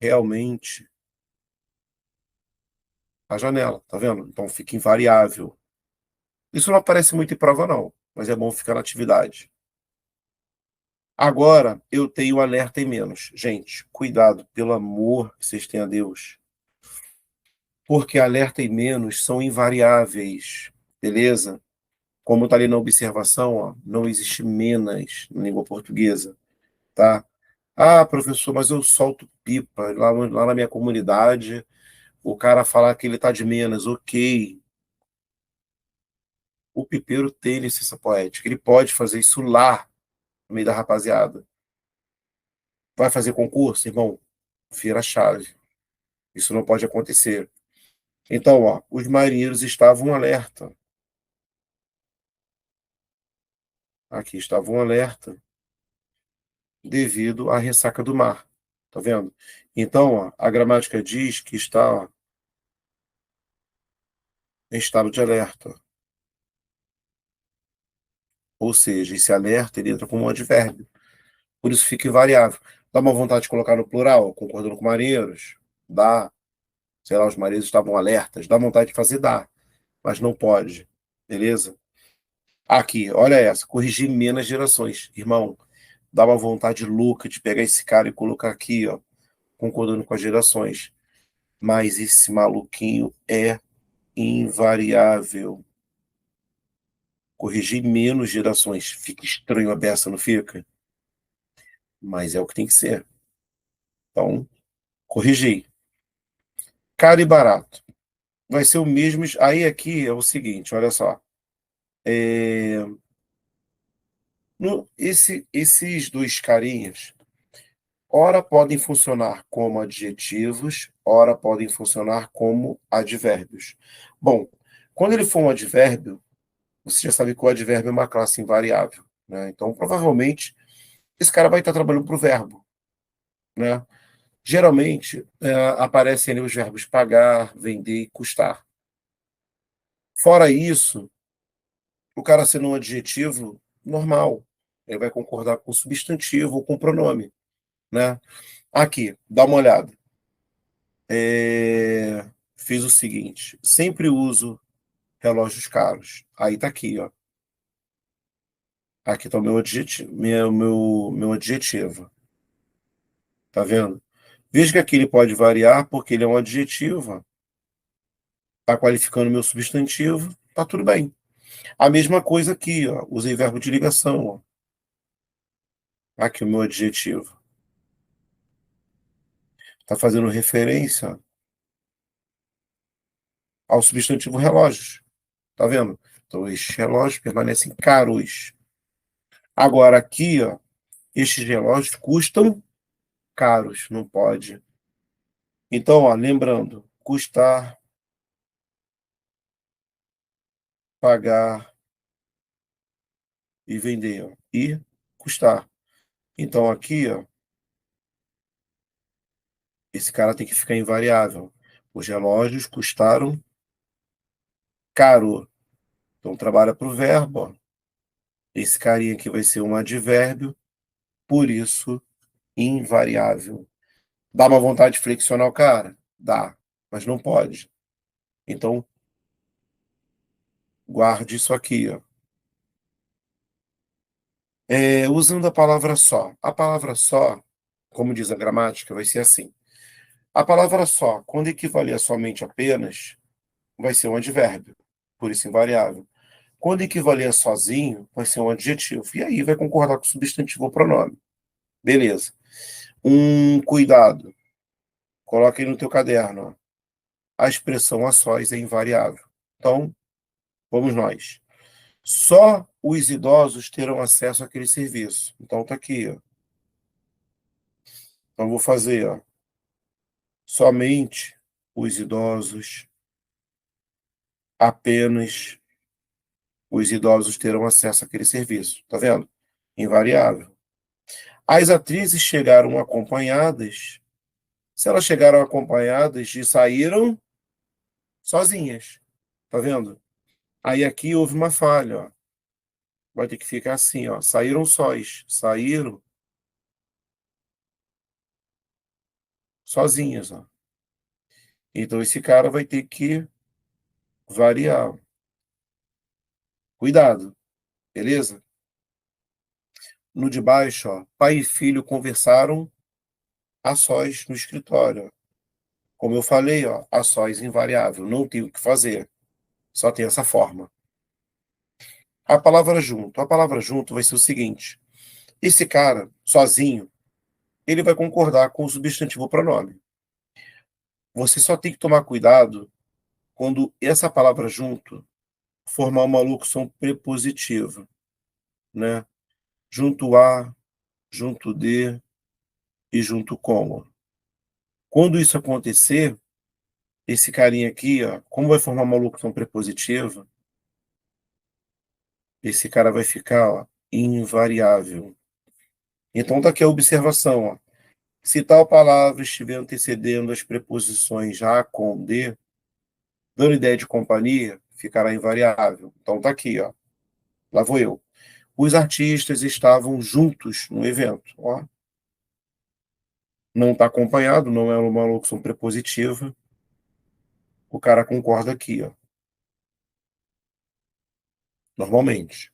realmente a janela, tá vendo? Então fica invariável. Isso não aparece muito em prova, não, mas é bom ficar na atividade. Agora eu tenho alerta em menos. Gente, cuidado, pelo amor que vocês têm a Deus. Porque alerta em menos são invariáveis, beleza? Como está ali na observação, ó, não existe menos na língua portuguesa, tá? Ah, professor, mas eu solto pipa lá na minha comunidade. O cara falar que ele está de menos, ok. O pipeiro tem licença poética, ele pode fazer isso lá, no meio da rapaziada. Vai fazer concurso, irmão? Vira a chave. Isso não pode acontecer. Então, ó, os marinheiros estavam alerta. Aqui estavam alerta devido à ressaca do mar. Tá vendo? Então, ó, a gramática diz que está, ó, em estado de alerta. Ou seja, esse alerta ele entra como um advérbio. Por isso fica invariável. Dá uma vontade de colocar no plural, concordando com marinheiros? Dá. sei lá, os maresia estavam alertas. Dá vontade de fazer? Dá, mas não pode. Beleza? Aqui, olha essa, corrigir menos gerações. Irmão, dá uma vontade louca de pegar esse cara e colocar aqui, ó, concordando com as gerações. Mas esse maluquinho é invariável. Corrigir menos gerações. Fica estranho a beça, não fica? Mas é o que tem que ser. Então, corrigir. Caro e barato. Vai ser o mesmo. Aí aqui é o seguinte, olha só. É, esses dois carinhas, ora podem funcionar como adjetivos, ora podem funcionar como advérbios. Bom, quando ele for um advérbio, você já sabe que o advérbio é uma classe invariável, né? Então, provavelmente, esse cara vai estar trabalhando para o verbo, né? Geralmente, aparecem ali os verbos pagar, vender e custar. Fora isso, o cara sendo um adjetivo normal, ele vai concordar com o substantivo ou com o pronome, né? Aqui, dá uma olhada. Fiz o seguinte, sempre uso relógios caros. Aí tá aqui, ó. Aqui tá o meu adjetivo, meu adjetivo. Tá vendo? Veja que aqui ele pode variar porque ele é um adjetivo, tá qualificando meu substantivo, tá tudo bem. A mesma coisa aqui, ó. Usei verbo de ligação, ó. Aqui o meu adjetivo. Tá fazendo referência ao substantivo relógios. Tá vendo? Então, estes relógios permanecem caros. Agora, aqui, ó, estes relógios custam caros, não pode. Então, ó, lembrando, custar, pagar e vender, ó, e custar. Então, aqui, ó, esse cara tem que ficar invariável. Os relógios custaram caro. Então, trabalha para o verbo, ó. Esse carinha aqui vai ser um advérbio, por isso, invariável. Dá uma vontade de flexionar o cara? Dá, mas não pode. Então, guarde isso aqui, ó. Usando a palavra só. A palavra só, como diz a gramática, vai ser assim. A palavra só, quando equivaler a somente apenas, vai ser um advérbio, por isso invariável. Quando equivaler a sozinho, vai ser um adjetivo. E aí vai concordar com o substantivo ou pronome. Beleza. Um cuidado. Coloca aí no teu caderno, ó. A expressão a sós é invariável. Então, vamos nós. Só os idosos terão acesso àquele serviço. Então, tá aqui, ó. Então, vou fazer, ó. Somente os idosos, apenas os idosos terão acesso àquele serviço. Tá vendo? Invariável. As atrizes chegaram acompanhadas. Se elas chegaram acompanhadas e saíram sozinhas. Tá vendo? Aí aqui houve uma falha, ó. Vai ter que ficar assim, ó. Saíram sós. Saíram sozinhas, ó. Então esse cara vai ter que variar. Cuidado, beleza? No de baixo, ó, pai e filho conversaram a sós no escritório. Como eu falei, ó, a sós invariável, não tem o que fazer. Só tem essa forma. A palavra junto. A palavra junto vai ser o seguinte: esse cara, sozinho, ele vai concordar com o substantivo pronome. Você só tem que tomar cuidado quando essa palavra junto formar uma locução prepositiva, né? Junto a, junto de e junto com. Quando isso acontecer, esse carinha aqui, ó, como vai formar uma locução prepositiva, esse cara vai ficar, ó, invariável. Então tá aqui a observação, ó. Se tal palavra estiver antecedendo as preposições já com de, dando ideia de companhia, ficará invariável. Então tá aqui, ó. Lá vou eu. Os artistas estavam juntos no evento, ó. Não está acompanhado, não é uma locução prepositiva. O cara concorda aqui, ó, normalmente.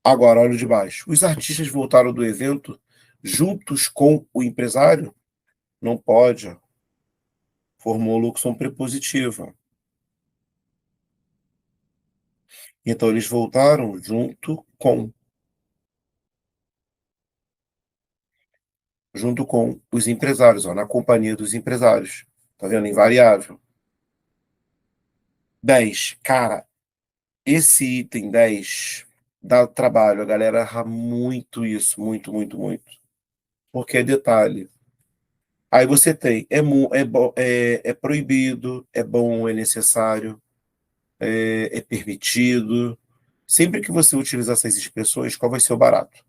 Agora, olha o de baixo. Os artistas voltaram do evento juntos com o empresário? Não pode, ó. Formou locução prepositiva. Então, eles voltaram junto com os empresários, ó, na companhia dos empresários. Tá vendo? Invariável. 10. Cara, esse item 10 dá trabalho. A galera erra muito isso. Muito, muito, muito. Porque é detalhe. Aí você tem, é proibido, é bom, é necessário, é permitido. Sempre que você utilizar essas expressões, qual vai ser o barato?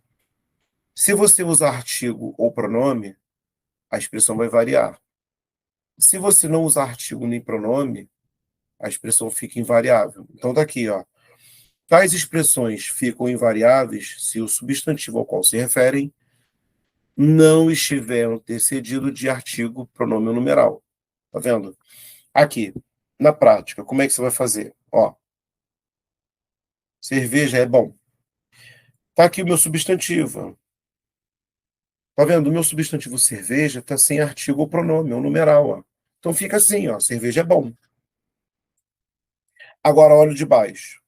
Se você usar artigo ou pronome, a expressão vai variar. Se você não usar artigo nem pronome, a expressão fica invariável. Então, tá aqui, ó. Tais expressões ficam invariáveis se o substantivo ao qual se referem não estiver antecedido de artigo, pronome ou numeral. Tá vendo? Aqui, na prática, como é que você vai fazer? Ó, cerveja é bom. Tá aqui o meu substantivo. Tá vendo? O meu substantivo cerveja tá sem artigo ou pronome, ou numeral, ó. Então fica assim, ó, cerveja é bom. Agora olha o de baixo.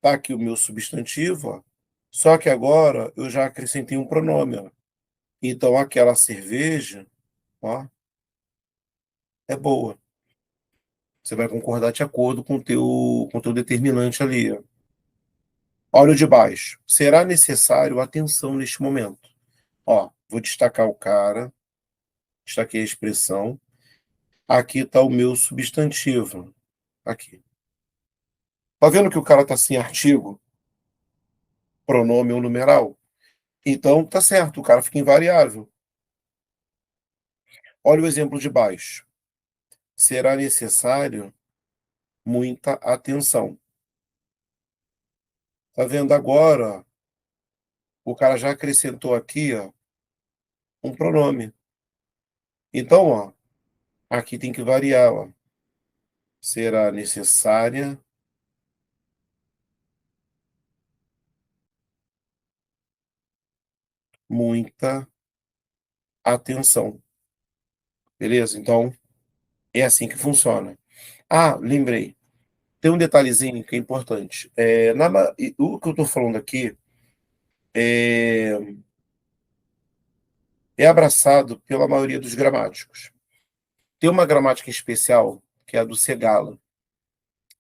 Tá aqui o meu substantivo, ó. Só que agora eu já acrescentei um pronome, ó. Então aquela cerveja, ó, é boa. Você vai concordar de acordo com o teu determinante ali, ó. Olha o de baixo. Será necessário atenção neste momento. Ó, vou destacar o cara, destaquei a expressão. Aqui está o meu substantivo. Aqui. Tá vendo que o cara está sem artigo, pronome ou numeral? Então tá certo, o cara fica invariável. Olha o exemplo de baixo. Será necessário muita atenção. Tá vendo agora? Ó, o cara já acrescentou aqui, ó, um pronome. Então, ó, aqui tem que variar, ó. Será necessária muita atenção. Beleza? Então, é assim que funciona. Ah, lembrei. Tem um detalhezinho que é importante. O que eu estou falando aqui é abraçado pela maioria dos gramáticos. Tem uma gramática especial, que é a do Segala,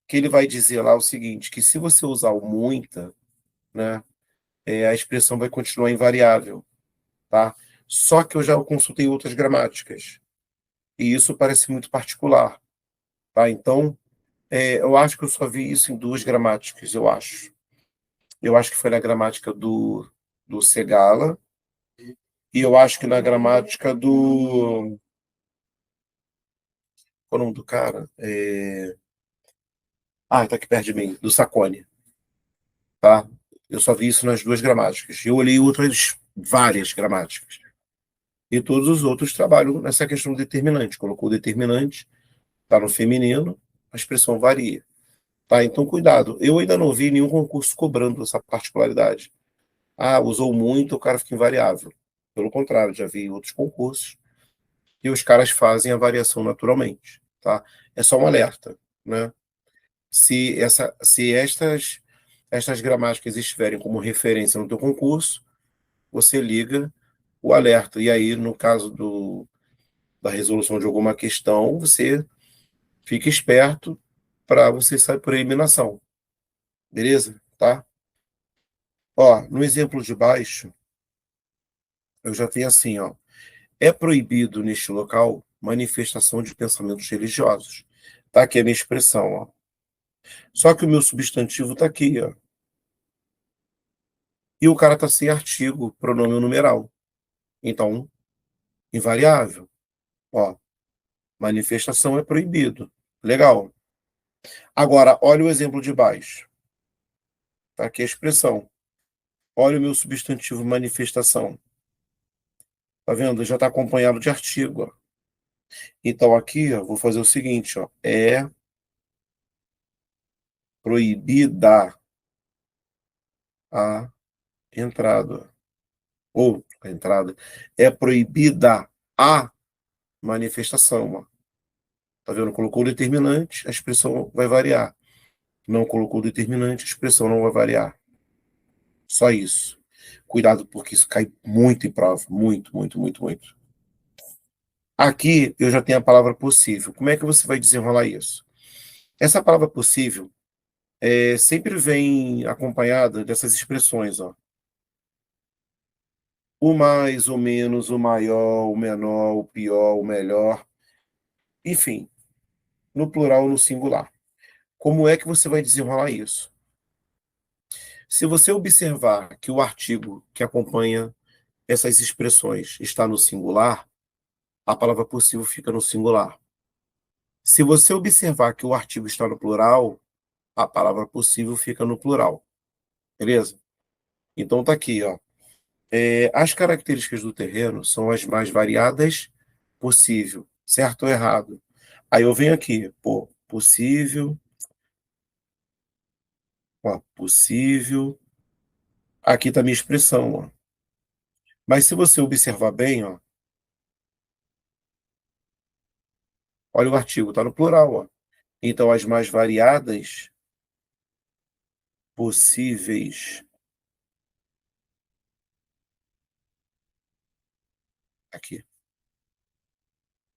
que ele vai dizer lá o seguinte, que se você usar o muita, né, a expressão vai continuar invariável, tá? Só que eu já consultei outras gramáticas, e isso parece muito particular, tá? Então, eu acho que eu só vi isso em duas gramáticas, eu acho. Eu acho que foi na gramática do Segala, e eu acho que na gramática do. Qual é o nome do cara? Ah, tá aqui perto de mim, do Sacone, tá? Eu só vi isso nas duas gramáticas. Eu olhei outras várias gramáticas. E todos os outros trabalham nessa questão do determinante. Colocou o determinante, tá no feminino, a expressão varia. Tá? Então, cuidado. Eu ainda não vi nenhum concurso cobrando essa particularidade. Ah, usou muito, o cara fica invariável. Pelo contrário, já vi outros concursos e os caras fazem a variação naturalmente, tá? É só um alerta, né? Se estas gramáticas estiverem como referência no teu concurso, você liga o alerta. E aí, no caso da resolução de alguma questão, você fica esperto para você sair por eliminação. Beleza? Tá? Ó, no exemplo de baixo, eu já tenho assim, ó. É proibido neste local manifestação de pensamentos religiosos. Tá aqui a minha expressão, ó. Só que o meu substantivo tá aqui, ó. E o cara tá sem artigo, pronome numeral. Então, invariável. Ó, manifestação é proibido. Legal. Agora, olha o exemplo de baixo. Tá aqui a expressão. Olha o meu substantivo manifestação. Tá vendo? Já está acompanhado de artigo, ó. Então aqui, ó, vou fazer o seguinte, ó, é proibida a entrada. Ou a entrada. É proibida a manifestação, ó. Tá vendo? Colocou o determinante, a expressão vai variar. Não colocou o determinante, a expressão não vai variar. Só isso. Cuidado, porque isso cai muito em prova. Muito, muito, muito, muito. Aqui eu já tenho a palavra possível. Como é que você vai desenrolar isso? Essa palavra possível sempre vem acompanhada dessas expressões, ó. O mais, o menos, o maior, o menor, o pior, o melhor. Enfim, no plural ou no singular. Como é que você vai desenrolar isso? Se você observar que o artigo que acompanha essas expressões está no singular, a palavra possível fica no singular. Se você observar que o artigo está no plural, a palavra possível fica no plural. Beleza? Então tá aqui, ó. As características do terreno são as mais variadas possível, certo ou errado? Aí eu venho aqui, pô, possível, ó, possível. Aqui tá a minha expressão, ó. Mas se você observar bem, ó, olha o artigo, tá no plural, ó. Então as mais variadas possíveis. Aqui,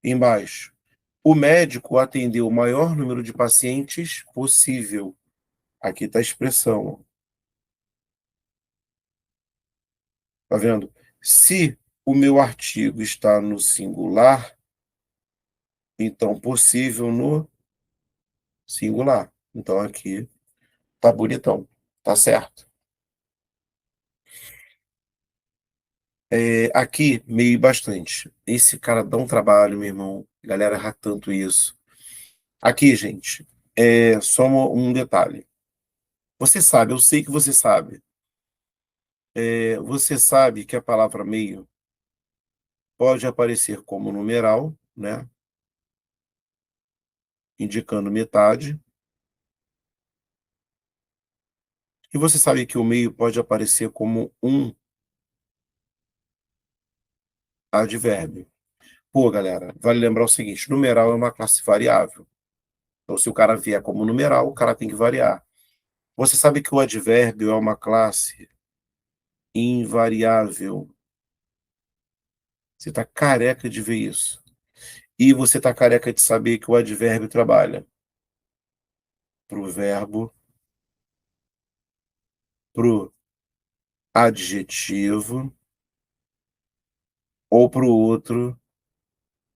embaixo. O médico atendeu o maior número de pacientes possível. Aqui está a expressão, ó. Tá vendo? Se o meu artigo está no singular, então possível no singular. Então aqui tá bonitão, tá certo. Aqui, meio e bastante. Esse cara dá um trabalho, meu irmão. A galera erra tanto isso. Aqui, gente, só um detalhe. Você sabe, eu sei que você sabe. Você sabe que a palavra meio pode aparecer como numeral, né? Indicando metade. E você sabe que o meio pode aparecer como um advérbio. Pô, galera, vale lembrar o seguinte: numeral é uma classe variável. Então, se o cara vier como numeral, o cara tem que variar. Você sabe que o advérbio é uma classe invariável. Você está careca de ver isso. E você está careca de saber que o advérbio trabalha para o verbo, para o adjetivo, ou para o outro,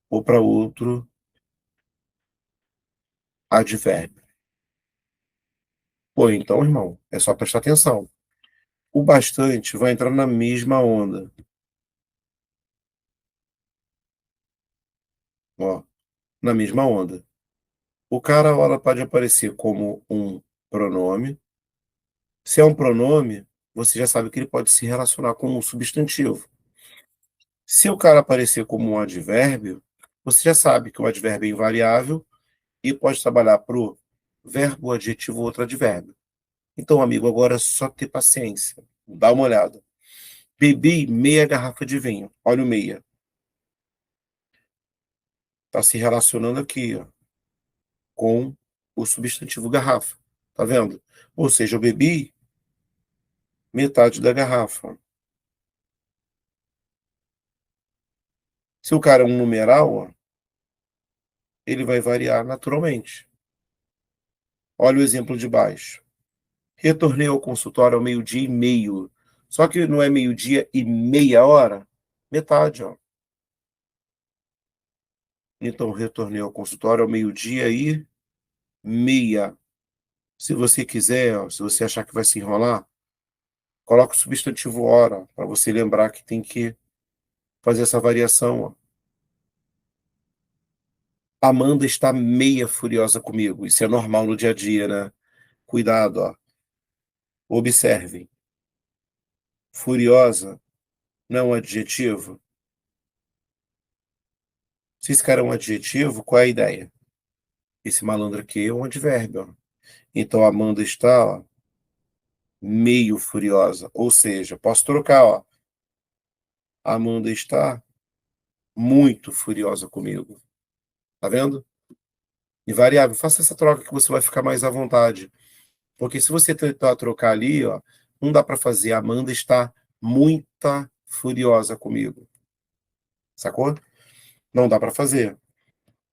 ou para outro advérbio. Pô, então, irmão, é só prestar atenção. O bastante vai entrar na mesma onda. Ó, na mesma onda. O cara, ela pode aparecer como um pronome. Se é um pronome, você já sabe que ele pode se relacionar com um substantivo. Se o cara aparecer como um advérbio, você já sabe que o advérbio é invariável e pode trabalhar para o verbo, adjetivo ou outro advérbio. Então, amigo, agora é só ter paciência. Dá uma olhada. Bebi meia garrafa de vinho. Olha o meia. Está se relacionando aqui, ó, com o substantivo garrafa. Tá vendo? Ou seja, eu bebi metade da garrafa. Se o cara é um numeral, ó, ele vai variar naturalmente. Olha o exemplo de baixo. Retornei ao consultório ao meio-dia e meio. Só que não é meio-dia e meia hora? Metade, ó. Então, retornei ao consultório ao meio-dia e meia. Se você quiser, ó, se você achar que vai se enrolar, coloca o substantivo hora, para você lembrar que tem que fazer essa variação, ó. Amanda está meia furiosa comigo. Isso é normal no dia a dia, né? Cuidado, ó. Observem. Furiosa não é um adjetivo. Se esse cara é um adjetivo, qual é a ideia? Esse malandro aqui é um advérbio, ó. Então, a Amanda está, ó, meio furiosa. Ou seja, posso trocar, ó. A Amanda está muito furiosa comigo. Tá vendo? Invariável. Faça essa troca que você vai ficar mais à vontade. Porque se você tentar trocar ali, ó, não dá para fazer. A Amanda está muita furiosa comigo. Sacou? Não dá para fazer.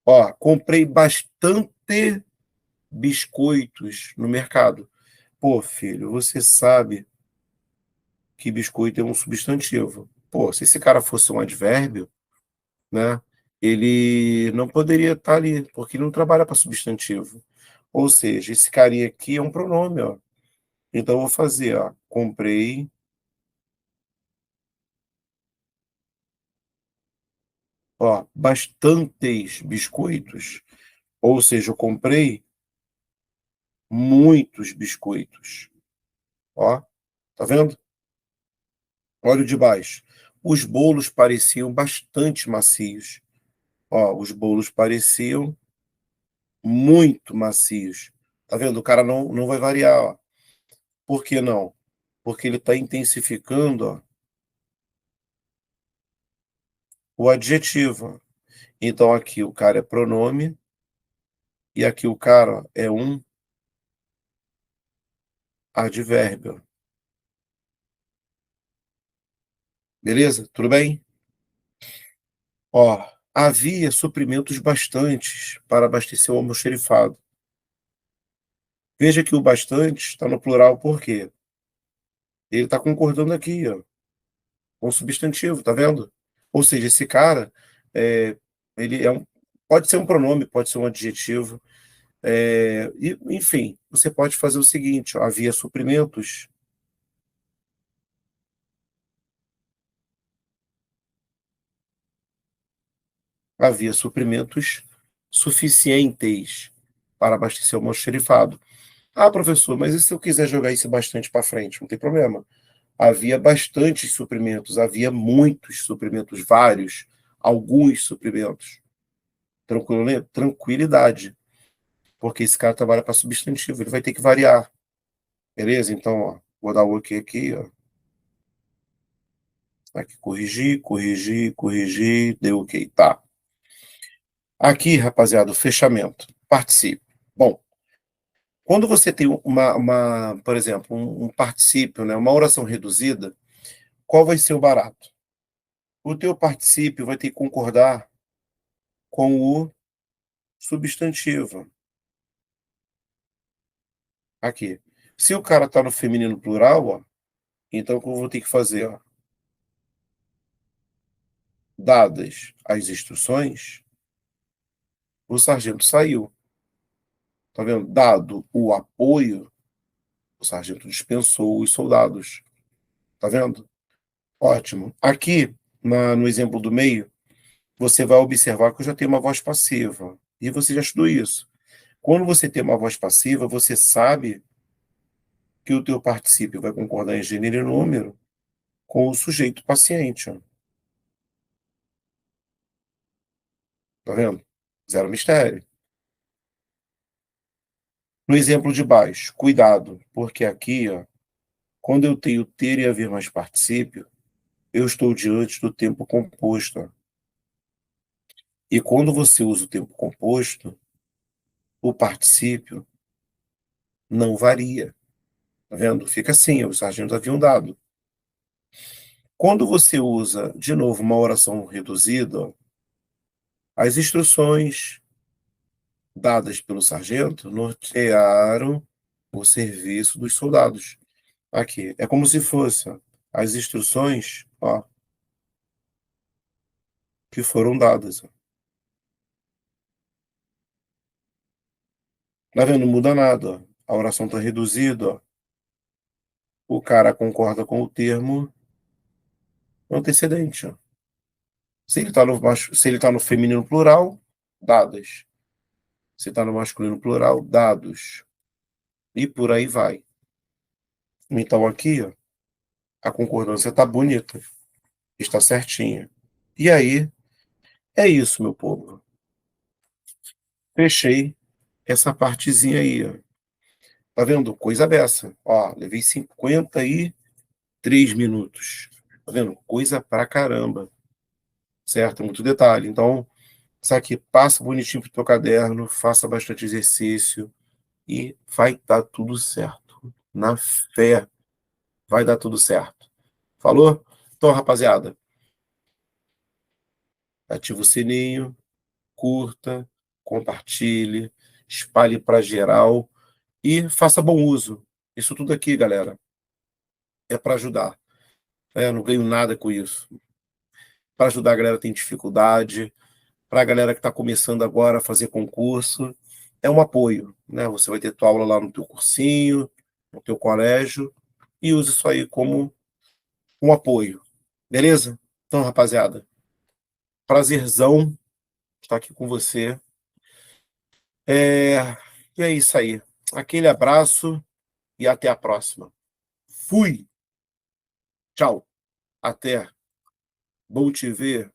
Ó, comprei bastante biscoitos no mercado. Pô, filho, você sabe que biscoito é um substantivo. Pô, se esse cara fosse um advérbio, né, ele não poderia estar ali, porque ele não trabalha para substantivo. Ou seja, esse carinha aqui é um pronome, ó. Então eu vou fazer, ó, comprei, ó, bastantes biscoitos. Ou seja, eu comprei muitos biscoitos. Ó, tá vendo? Olha o de baixo. Os bolos pareciam bastante macios. Ó, os bolos pareciam muito macios. Tá vendo? O cara não vai variar, ó. Por que não? Porque ele está intensificando, ó, o adjetivo. Então aqui o cara é pronome e aqui o cara é um advérbio. Beleza? Tudo bem? Ó, havia suprimentos bastantes para abastecer o almoxerifado. Veja que o bastante está no plural por quê? Ele está concordando aqui, ó, com o substantivo, tá vendo? Ou seja, esse cara, é, ele é um, pode ser um pronome, pode ser um adjetivo, enfim, você pode fazer o seguinte, ó, havia suprimentos suficientes para abastecer o almoxerifado. Ah, professor, mas e se eu quiser jogar isso bastante para frente? Não tem problema. Havia bastantes suprimentos, havia muitos suprimentos, vários, alguns suprimentos. Tranquilo, né? Tranquilidade, porque esse cara trabalha para substantivo, ele vai ter que variar, beleza? Então, ó, vou dar o OK aqui, ó. Aqui, corrigir, corrigir, corrigir, deu OK, tá. Aqui, rapaziada, o fechamento. Participe. Bom, quando você tem por exemplo, um particípio, né, uma oração reduzida, qual vai ser o barato? O teu particípio vai ter que concordar com o substantivo. Aqui. Se o cara está no feminino plural, ó, então o que eu vou ter que fazer? Ó? Dadas as instruções, o sargento saiu. Tá vendo? Dado o apoio, o sargento dispensou os soldados. Tá vendo? Ótimo. Aqui, no exemplo do meio, você vai observar que eu já tenho uma voz passiva. E você já estudou isso. Quando você tem uma voz passiva, você sabe que o teu particípio vai concordar em gênero e número com o sujeito paciente. Ó. Tá vendo? Zero mistério. No exemplo de baixo, cuidado, porque aqui, ó, quando eu tenho ter e haver mais particípio, eu estou diante do tempo composto. Ó. E quando você usa o tempo composto, o particípio não varia. Tá vendo? Fica assim, os sargentos haviam dado. Quando você usa, de novo, uma oração reduzida, ó, as instruções dadas pelo sargento nortearam o serviço dos soldados. Aqui, é como se fosse ó, as instruções ó, que foram dadas. Ó. Tá vendo? Não muda nada. Ó. A oração está reduzida. Ó. O cara concorda com o termo antecedente. Ó. Se ele tá no feminino plural, dadas. Se está no masculino plural, dados. E por aí vai. Então aqui, ó, a concordância está bonita, está certinha. E aí, É isso, meu povo. Fechei essa partezinha aí, ó. Tá vendo? Coisa dessa. Ó, levei 53 minutos. Tá vendo? Coisa pra caramba. Certo? Muito detalhe. Então, isso aqui, passa bonitinho pro teu caderno, faça bastante exercício e vai dar tudo certo. Na fé, vai dar tudo certo. Falou? Então, rapaziada, ativa o sininho, curta, compartilhe, espalhe para geral e faça bom uso. Isso tudo aqui, galera, é para ajudar. Eu não ganho nada com isso. Para ajudar a galera que tem dificuldade, para a galera que está começando agora a fazer concurso, é um apoio, né? Você vai ter tua aula lá no teu cursinho, no teu colégio, e use isso aí como um apoio. Beleza? Então, rapaziada, prazerzão estar aqui com você. É... E é isso aí. Aquele abraço e até a próxima. Fui! Tchau! Até! Bom te ver!